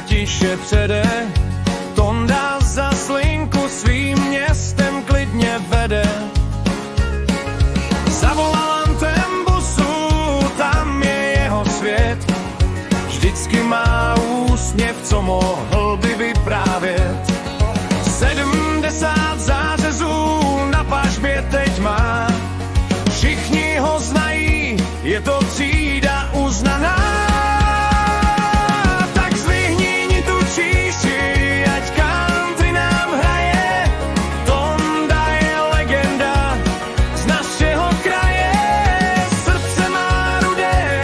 tiše přede. Tonda za slinku svým městem klidně vede. Za volantem busu, tam je jeho svět. Vždycky má úsměv, co mohl by vyprávět. 70 zářezů na pažbě teď má. Všichni ho znají, je to třída uznaná. Tak zvihni tu číši, ať country nám hraje. Tonda je legenda z našeho kraje. Srdce má rudé,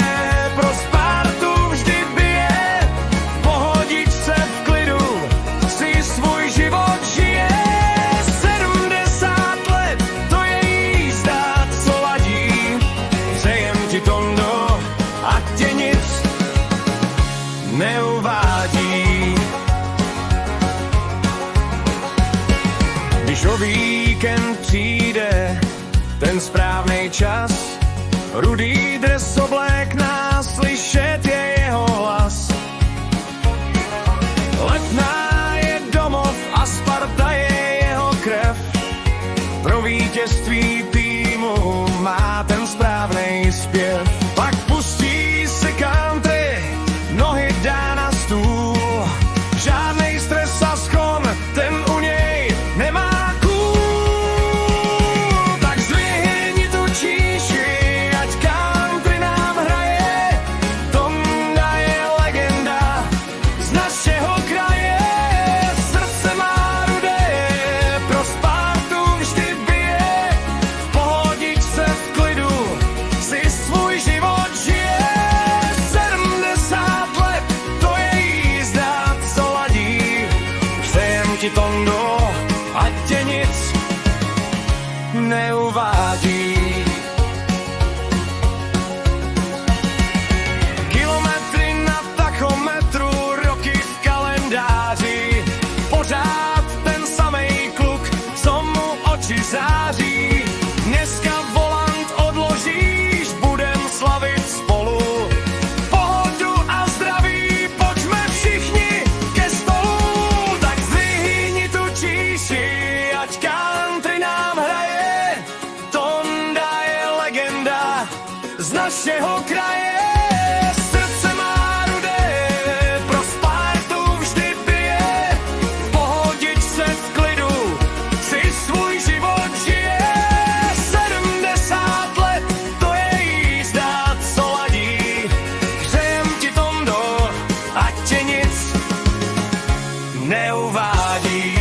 pro Spartu vždy bije. Pohodičce v klidu si svůj život žije. 70 let, to je jízda, co ladí. Přejem ti, Tondo, ať tě nic neuvádí. Když o víkend přijde ten správnej čas, rudý dres oblékná, slyšet je jeho hlas. Letná je domov a Sparta je jeho krev. Pro vítězství týmu má ten správnej zpěv. Pak pustí se country, nohy dá na stůl. Žádnej stres a schon, ten u něj nemá kůl. Tak zvihni tu číši, ať country nám hraje. Tonda je legenda z našeho kraje. Srdce má rudé, pro Spartu vždy bije. V pohodičce v klidu si svůj život žije. 70 let, to je jízda, co ladí. Přejem ti, Tondo, ať tě nic neuvádí. Kilometry na tachometru, roky v kalendáři. Pořád ten samej kluk, co mu oči září. Dneska volant odložíš, budem slavit spolu. Pohodu a zdraví, pojďme všichni ke stolu. Tak zvihni tu číši, ať country nám hraje. Tonda je legenda z našeho kraje. Srdce má rudé, pro Spartu vždy bije. V pohodičce v klidu si svůj život žije. 70 let, to je jízda, co ladí. Přejem ti, Tondo, ať tě nic neuvádí.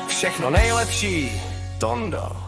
Všechno nejlepší, Tondo.